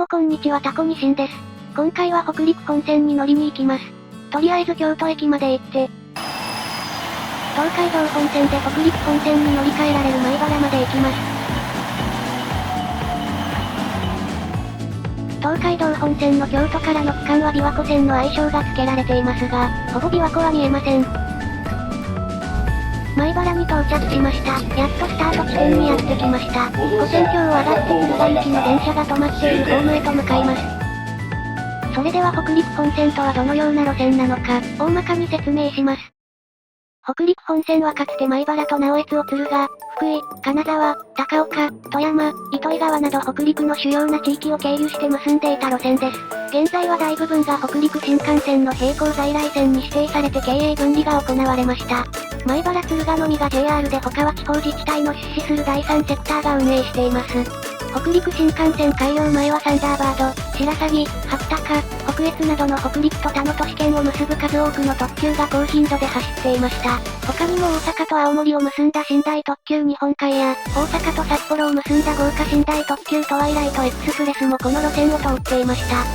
もこんにちは、タコニシンです。今回は北陸本線に乗りに行きます。とりあえず京都駅まで行って、東海道本線で北陸本線に乗り換えられる米原まで行きます。東海道本線の京都からの区間は琵琶湖線の愛称が付けられていますが、ほぼ琵琶湖は見えません。米原に到着しました。やっとスタート地点にやってきました。五線橋を上がって敦賀行きの電車が止まっているホームへと向かいます。それでは北陸本線とはどのような路線なのか、大まかに説明します。北陸本線はかつて米原と直江津を敦賀、福井、金沢、高岡、富山、糸魚川など北陸の主要な地域を経由して結んでいた路線です。現在は大部分が北陸新幹線の並行在来線に指定されて経営分離が行われました。米原敦賀のみが JR で他は地方自治体の出資する第三セクターが運営しています。北陸新幹線開業前はサンダーバード、白鷺、白鷹、北越などの北陸と他の都市圏を結ぶ数多くの特急が高頻度で走っていました。他にも大阪と青森を結んだ寝台特急日本海や、大阪と札幌を結んだ豪華寝台特急トワイライトエクスプレスもこの路線を通っていました。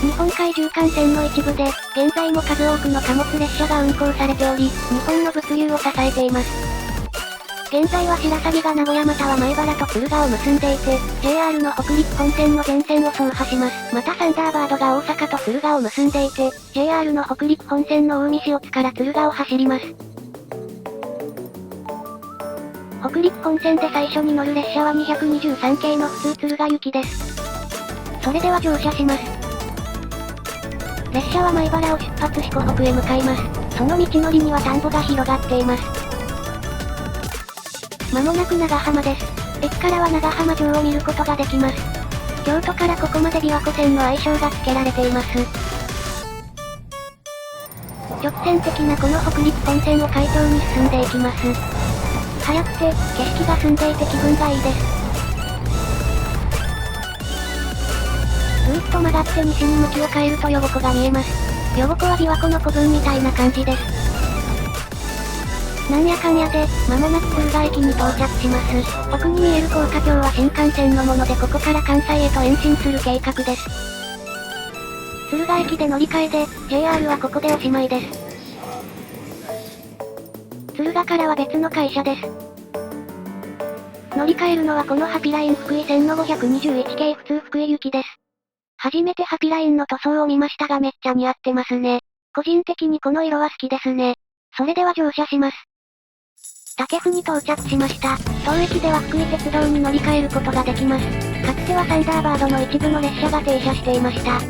日本海縦貫線の一部で、現在も数多くの貨物列車が運行されており、日本の物流を支えています。現在は白鷺が名古屋または米原と敦賀を結んでいて、JR の北陸本線の全線を走破します。またサンダーバードが大阪と敦賀を結んでいて、JR の北陸本線の大見塩津から敦賀を走ります。北陸本線で最初に乗る列車は223系の普通敦賀行きです。それでは乗車します。列車は米原を出発し湖北へ向かいます。その道のりには田んぼが広がっています。まもなく長浜です。駅からは長浜城を見ることができます。京都からここまで琵琶湖線の愛称が付けられています。直線的なこの北陸本線を海峡に進んでいきます。速くて、景色が澄んでいて気分がいいです。ずーっと曲がって西に向きを変えると余呉湖が見えます。余呉湖は琵琶湖の古墳みたいな感じです。なんやかんやで、間もなく敦賀駅に到着します。奥に見える高架橋は新幹線のものでここから関西へと延伸する計画です。敦賀駅で乗り換えで、JR はここでおしまいです。敦賀からは別の会社です。乗り換えるのはこのハピライン福井線の521系普通福井行きです。初めてハピラインの塗装を見ましたがめっちゃ似合ってますね。個人的にこの色は好きですね。それでは乗車します。武府に到着しました。当駅では福井鉄道に乗り換えることができます。かつてはサンダーバードの一部の列車が停車していました。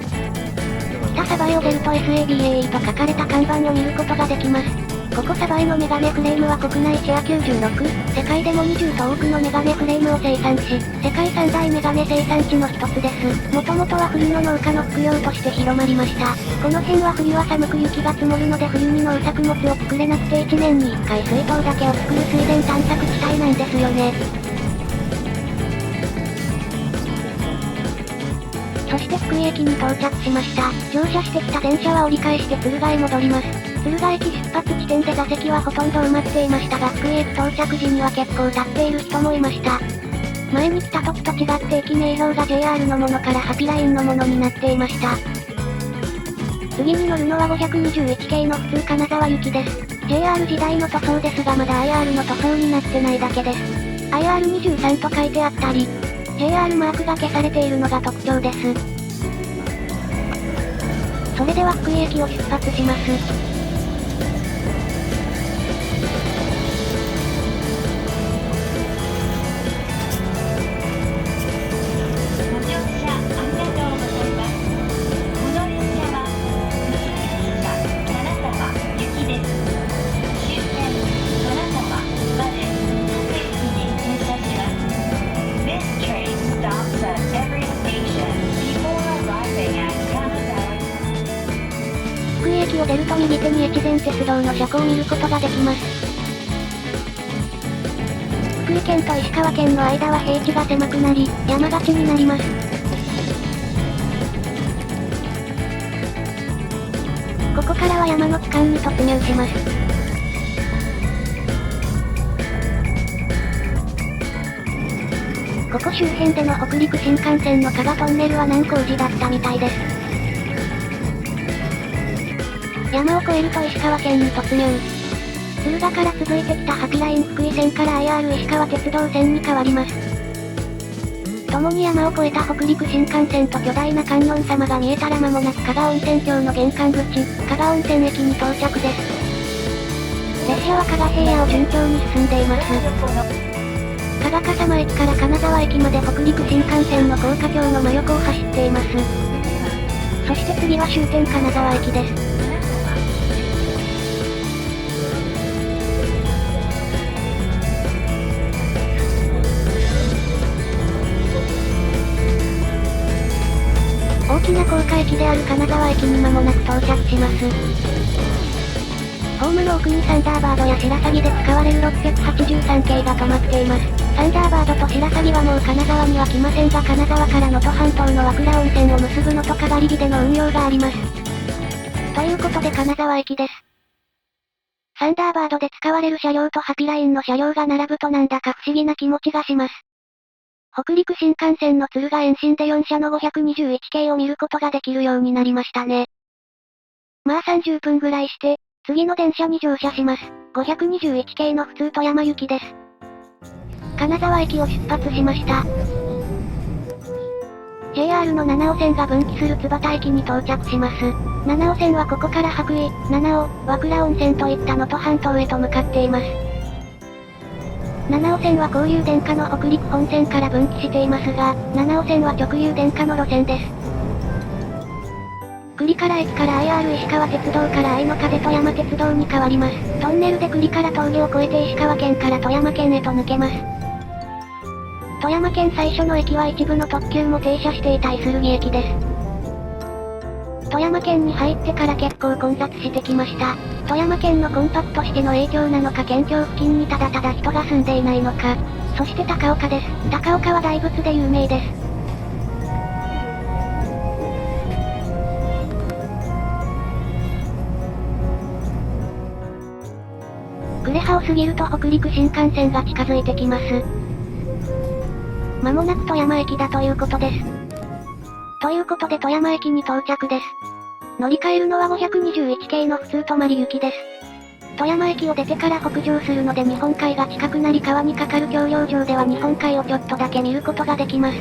北鯖江を出ると SABAE と書かれた看板を見ることができます。ここ鯖江のメガネフレームは国内シェア96、世界でも20と多くのメガネフレームを生産し、世界三大メガネ生産地の一つです。もともとは冬の農家の服用として広まりました。この辺は冬は寒く雪が積もるので冬に農作物を作れなくて1年に1回水筒だけを作る水田探索地帯なんですよね。そして福井駅に到着しました。乗車してきた電車は折り返して敦賀へ戻ります。敦賀駅出発地点で座席はほとんど埋まっていましたが福井駅到着時には結構立っている人もいました。前に来た時と違って駅名標が JR のものからハピラインのものになっていました。次に乗るのは521系の普通金沢行きです。JR 時代の塗装ですがまだ IR の塗装になってないだけです。IR23 と書いてあったり、JR マークが消されているのが特徴です。それでは福井駅を出発します。福井駅を出ると右手に越前鉄道の車庫を見ることができます。福井県と石川県の間は平地が狭くなり、山がちになります。ここからは山の区間に突入します。ここ周辺での北陸新幹線の加賀トンネルは難工事だったみたいです。山を越えると石川県に突入。敦賀から続いてきたハピライン福井線から IR 石川鉄道線に変わります。共に山を越えた北陸新幹線と巨大な観音様が見えたら間もなく加賀温泉郷の玄関口、加賀温泉駅に到着です。列車は加賀平野を順調に進んでいます。加賀笠間駅から金沢駅まで北陸新幹線の高架橋の真横を走っています。そして次は終点金沢駅です。大きな高架駅である金沢駅に間もなく到着します。ホームの奥にサンダーバードや白鷺で使われる683系が止まっています。サンダーバードと白鷺はもう金沢には来ませんが金沢から能登半島の和倉温泉を結ぶ能登かがり火での運用があります。ということで金沢駅です。サンダーバードで使われる車両とハピラインの車両が並ぶとなんだか不思議な気持ちがします。北陸新幹線の敦賀延伸で4社の521系を見ることができるようになりましたね。まあ30分ぐらいして、次の電車に乗車します。521系の普通富山行きです。金沢駅を出発しました。JR の七尾線が分岐する津幡駅に到着します。七尾線はここから白衣、七尾、和倉温泉といった能登半島へと向かっています。七尾線は交流電化の北陸本線から分岐していますが、七尾線は直流電化の路線です。栗から駅から IR 石川鉄道から愛の風富山鉄道に変わります。トンネルで栗から峠を越えて石川県から富山県へと抜けます。富山県最初の駅は一部の特急も停車していたいするぎ駅です。富山県に入ってから結構混雑してきました。富山県のコンパクトしての影響なのか県境付近にただただ人が住んでいないのか。そして高岡です。高岡は大仏で有名です。呉羽を過ぎると北陸新幹線が近づいてきます。間もなく富山駅だということです。ということで富山駅に到着です。乗り換えるのは521系の普通泊まり行きです。富山駅を出てから北上するので日本海が近くなり川に架かる橋梁上では日本海をちょっとだけ見ることができます。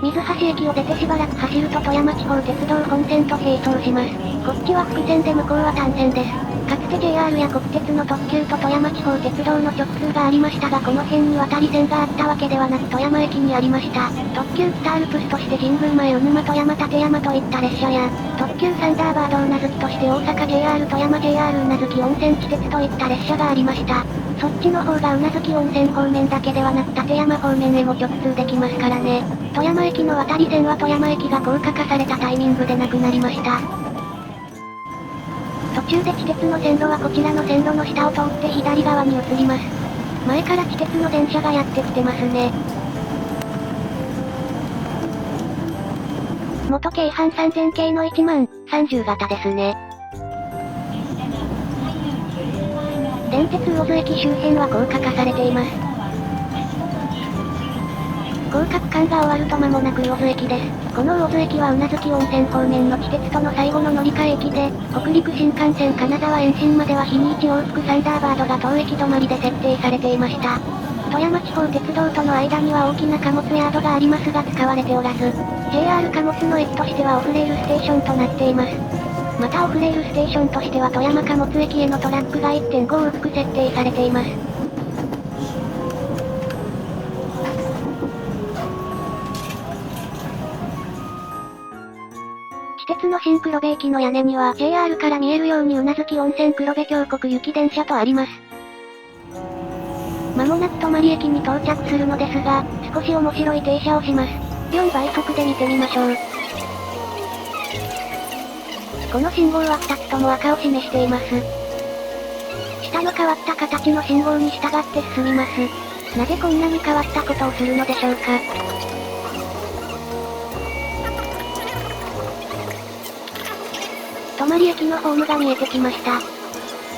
水橋駅を出てしばらく走ると富山地方鉄道本線と並走します。こっちは複線で向こうは単線です。かつて JR や国鉄の特急と富山地方鉄道の直通がありましたがこの辺に渡り線があったわけではなく富山駅にありました。特急北アルプスとして神宮前鵜沼富山立山といった列車や、特急サンダーバードうなずきとして大阪 JR 富山 JR うなずき温泉地鉄といった列車がありました。そっちの方がうなずき温泉方面だけではなく立山方面へも直通できますからね。富山駅の渡り線は富山駅が高架化されたタイミングでなくなりました。途中で地鉄の線路はこちらの線路の下を通って左側に移ります。前から地鉄の電車がやってきてますね。元京阪3000系の1万30型ですね。電鉄魚津駅周辺は高架化されています。高架区間が終わると間もなく魚津駅です。この魚津駅は宇奈月温泉方面の地鉄との最後の乗り換え駅で、北陸新幹線金沢延伸までは日に1往復サンダーバードが当駅止まりで設定されていました。富山地方鉄道との間には大きな貨物ヤードがありますが使われておらず、JR 貨物の駅としてはオフレールステーションとなっています。またオフレールステーションとしては富山貨物駅へのトラックが 1.5 往復設定されています。地鉄の新黒部駅の屋根には JR から見えるように宇奈月温泉黒部峡谷行き電車とあります。間もなく泊駅に到着するのですが、少し面白い停車をします。4倍速で見てみましょう。この信号は2つとも赤を示しています。下の変わった形の信号に従って進みます。なぜこんなに変わったことをするのでしょうか。泊駅のホームが見えてきました。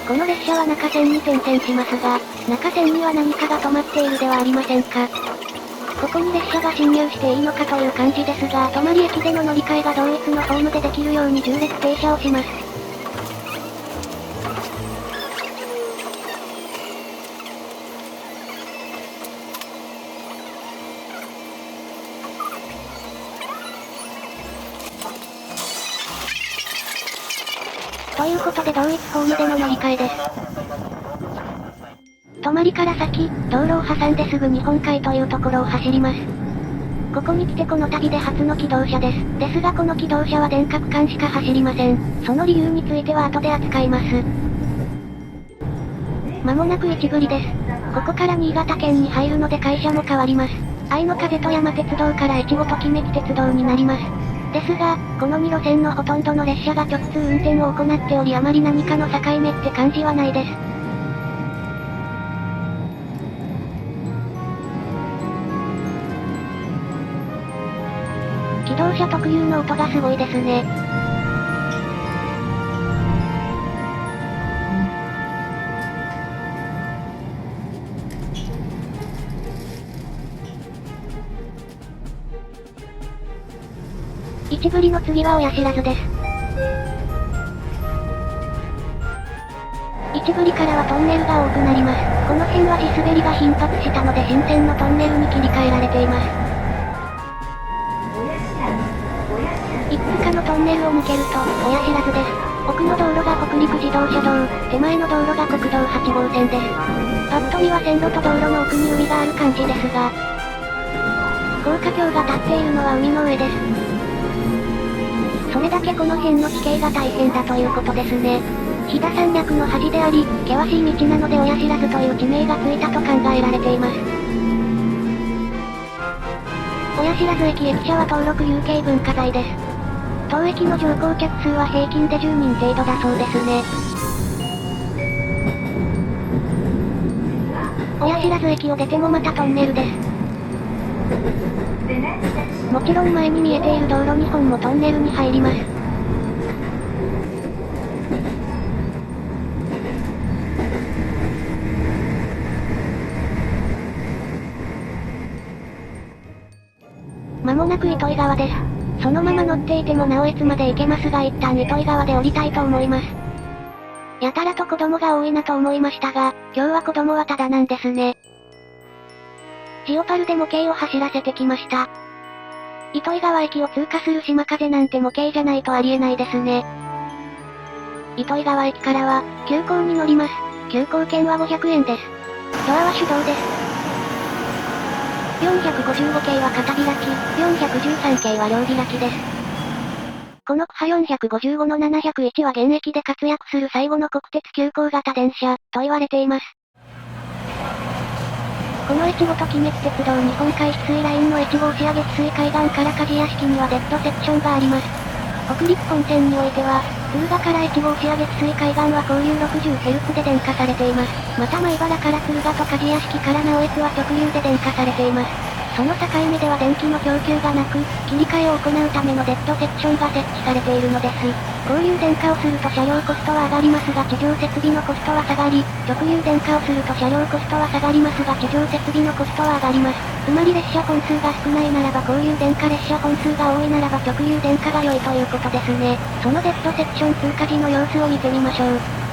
この列車は中線に転線しますが、中線には何かが止まっているではありませんか。ここに列車が進入していいのかという感じですが、泊駅での乗り換えが同一のホームでできるように縦列停車をします。ということで同一ホームでの乗り換えです。泊まりから先、道路を挟んですぐ日本海というところを走ります。ここに来てこの旅で初の機動車です。ですがこの機動車は電化区間しか走りません。その理由については後で扱います。まもなく市栗です。ここから新潟県に入るので会社も変わります。愛の風と山鉄道から越後ときめき鉄道になります。ですが、この2路線のほとんどの列車が直通運転を行っておりあまり何かの境目って感じはないです。機動車特有の音がすごいですね。市栗の次は親知らずです。市栗からはトンネルが多くなります。この辺は地滑りが頻発したので新線のトンネルに切り替えられています。いくつかのトンネルを抜けると、親知らずです。奥の道路が北陸自動車道、手前の道路が国道8号線です。パッと見は線路と道路の奥に海がある感じですが、高架橋が立っているのは海の上です。それだけこの辺の地形が大変だということですね。飛騨山脈の端であり、険しい道なので親知らずという地名がついたと考えられています。親知らず駅駅舎は登録有形文化財です。当駅の乗降客数は平均で10人程度だそうですね。親知らず駅を出てもまたトンネルです。もちろん前に見えている道路2本もトンネルに入ります。まもなく糸魚川です。そのまま乗っていても直江津まで行けますが一旦糸魚川で降りたいと思います。やたらと子供が多いなと思いましたが、今日は子供はただなんですね。ジオパルで模型を走らせてきました。糸魚川駅を通過する島風なんて模型じゃないとありえないですね。糸魚川駅からは、急行に乗ります。急行券は500円です。ドアは手動です。455系は片開き、413系は両開きです。この区派455の701は現役で活躍する最後の国鉄急行型電車、と言われています。この越後ときめき鉄道日本海翡翠ラインの越後押上翡翠海岸から鍛冶屋敷にはデッドセクションがあります。北陸本線においては、敦賀から越後押上翡翠海岸は交流 60Hz で電化されています。また米原から敦賀と鍛冶屋敷から直江津は直流で電化されています。その境目では電気の供給がなく、切り替えを行うためのデッドセクションが設置されているのです。交流電化をすると車両コストは上がりますが地上設備のコストは下がり、直流電化をすると車両コストは下がりますが地上設備のコストは上がります。つまり列車本数が少ないならば交流電化列車本数が多いならば直流電化が良いということですね。そのデッドセクション通過時の様子を見てみましょう。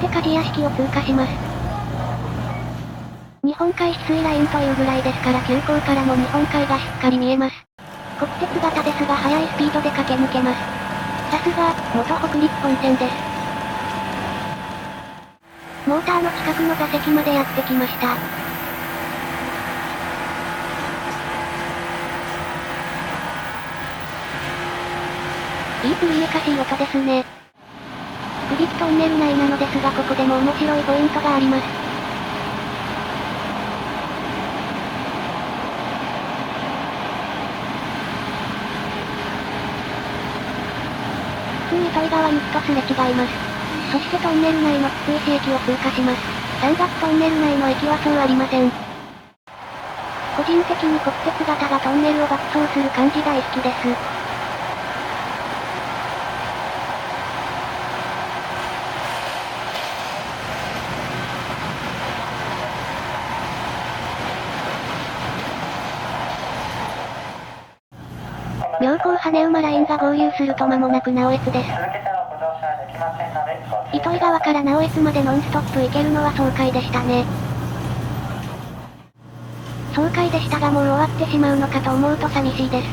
して鍛冶屋敷を通過します。日本海翡翠ラインというぐらいですから急行からも日本海がしっかり見えます。国鉄型ですが速いスピードで駆け抜けます。さすが、元北陸本線です。モーターの近くの座席までやってきました。いい古めかしい音ですね。藤木トンネル内なのですがここでも面白いポイントがあります。普通糸魚川行きとすれ違います。そしてトンネル内の筒石駅を通過します。山岳トンネル内の駅はそうありません。個人的に国鉄型がトンネルを爆走する感じ大好きです。妙高羽馬ラインが合流すると間もなく直江津です。糸魚川から直江津までノンストップ行けるのは爽快でしたね。爽快でしたがもう終わってしまうのかと思うと寂しいです。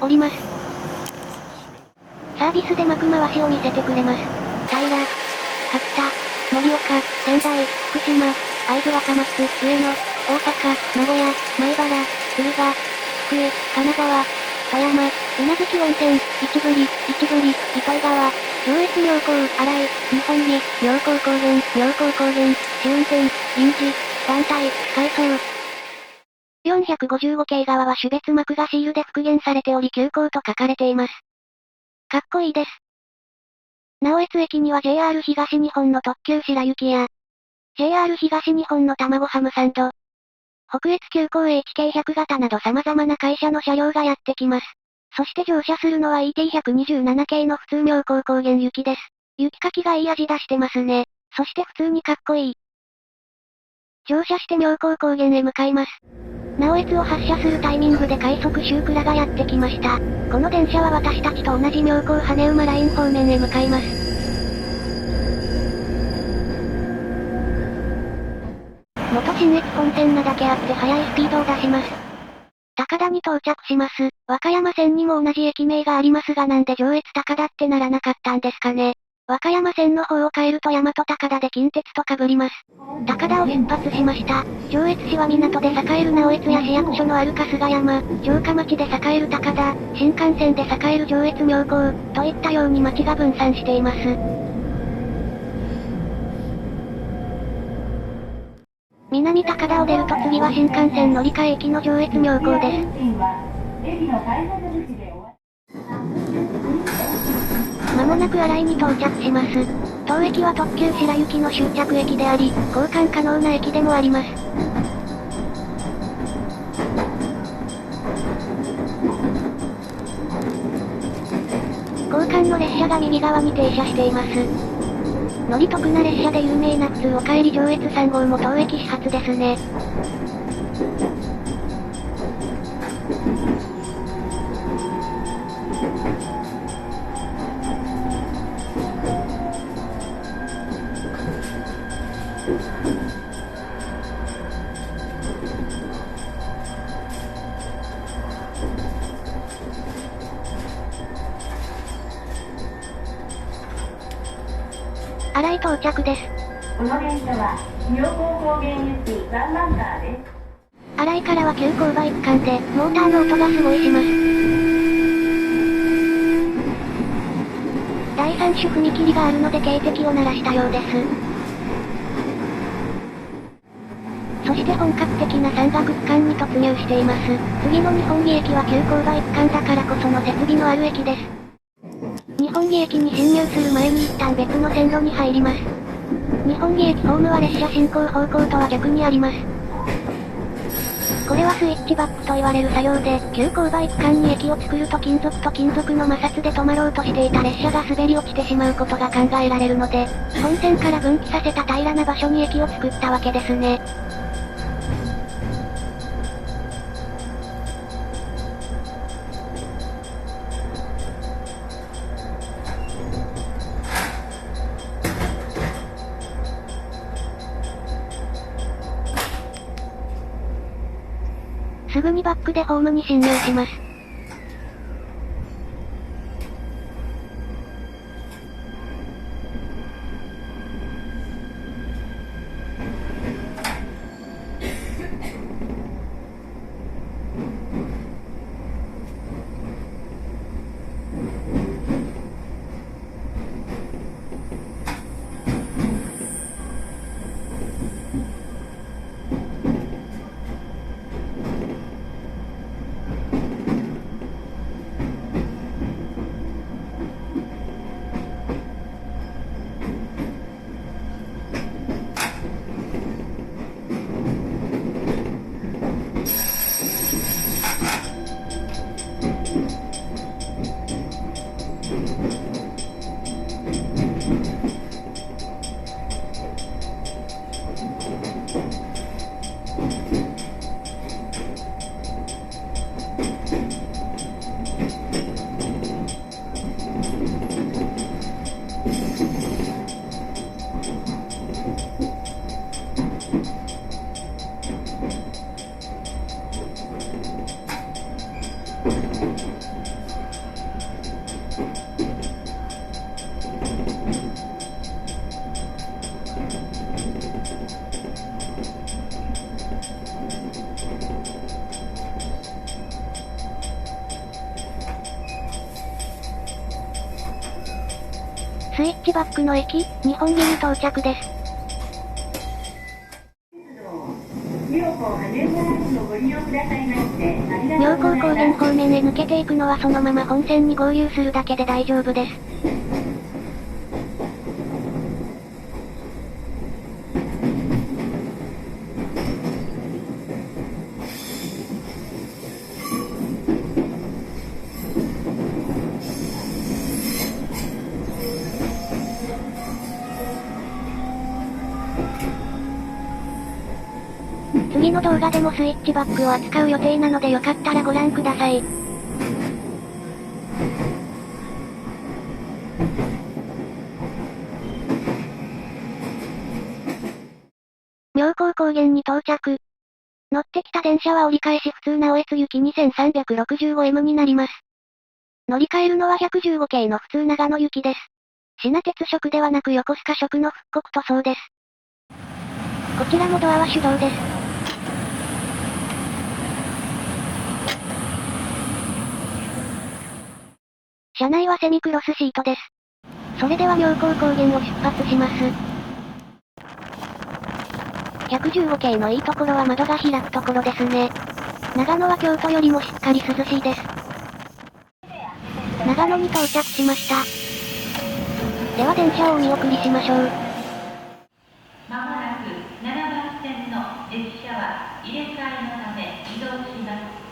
降ります。サービスで幕回しを見せてくれます。平、角田、盛岡、仙台、福島、会津若松、上野、大阪、名古屋、米原、敦賀、福井、金沢、富山、宇奈月温泉、市振、糸魚川、上越妙高、新井、日本美、妙高高原、試運転、臨時、団体、改装。455系側は種別幕がシールで復元されており急行と書かれています。かっこいいです。直江津駅には JR 東日本の特急白雪や、JR 東日本の卵ハムサンド、北越急行 HK100 型など様々な会社の車両がやってきます。そして乗車するのは ET127 系の普通妙高高原行きです。雪かきがいい味出してますね。そして普通にかっこいい。乗車して妙高高原へ向かいます。直江津を発車するタイミングで快速シュークラがやってきました。この電車は私たちと同じ妙高羽馬ライン方面へ向かいます。元信越本線なだけあって速いスピードを出します。高田に到着します。和歌山線にも同じ駅名がありますがなんで上越高田ってならなかったんですかね。和歌山線の方を変えると大和高田で近鉄と被ります。高田を出発しました。上越市は港で栄える直江津や市役所のある春日山、城下町で栄える高田、新幹線で栄える上越妙高、といったように町が分散しています。南高田を出ると次は新幹線乗り換え駅の上越妙高です。まもなく新井に到着します。当駅は特急白雪の終着駅であり、交換可能な駅でもあります。交換の列車が右側に停車しています。乗り得な列車で有名な普通おかえり上越3号も当駅始発ですね。新井到着です。この電車は、妙高高原行き3ランカーです。新井からは急勾配区間で、モーターの音がすごいします。第3種踏切があるので警笛を鳴らしたようです。そして本格的な山岳区間に突入しています。次の日本木駅は急勾配区間だからこその設備のある駅です。日本木駅に進入する前に一旦別の線路に入ります。日本木駅ホームは列車進行方向とは逆にあります。これはスイッチバックと言われる作業で、急勾配区間に駅を作ると金属と金属の摩擦で止まろうとしていた列車が滑り落ちてしまうことが考えられるので、本線から分岐させた平らな場所に駅を作ったわけですね。すぐにバックでホームに進入します。スイッチバックの駅、日本木に到着です。妙高羽生ラインをご利用くださいましてありが妙高とうございます。高原方面へ抜けていくのはそのまま本線に合流するだけで大丈夫です。次の動画でもスイッチバックを扱う予定なのでよかったらご覧ください。妙高高原に到着。乗ってきた電車は折り返し普通なおえつ行き 2365M になります。乗り換えるのは115系の普通長野行きです。信鉄色ではなく横須賀色の復刻塗装です。こちらもドアは手動です。車内はセミクロスシートです。それでは妙高高原を出発します。115系のいいところは窓が開くところですね。長野は京都よりもしっかり涼しいです。長野に到着しました。では電車をお見送りしましょう。まもなく7番線の列車は入れ替えのため移動します。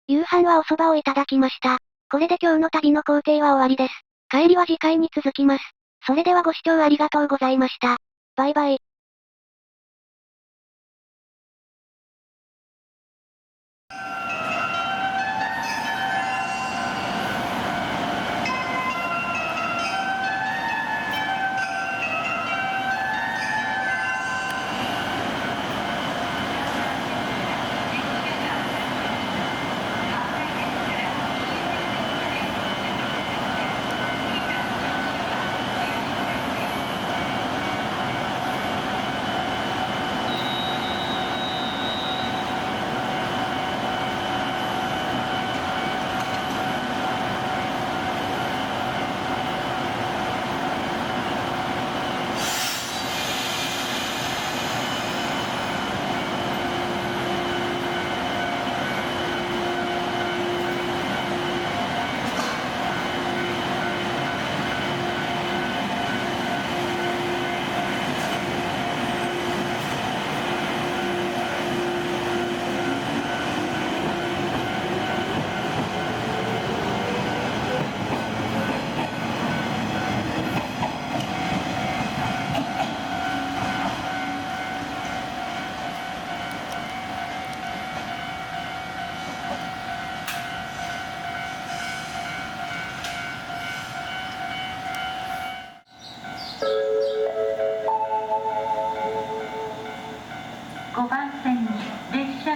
夕飯はお蕎麦をいただきました。これで今日の旅の行程は終わりです。帰りは次回に続きます。それではご視聴ありがとうございました。バイバイ。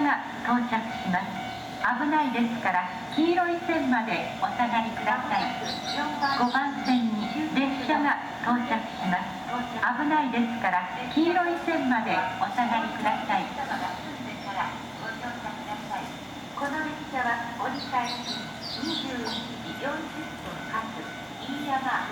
が到着します。危ないですから黄色い線までお下がりください。5番線に列車が到着します。危ないですから黄色い線までお下がりください。この列車は折り返し21時40分発飯山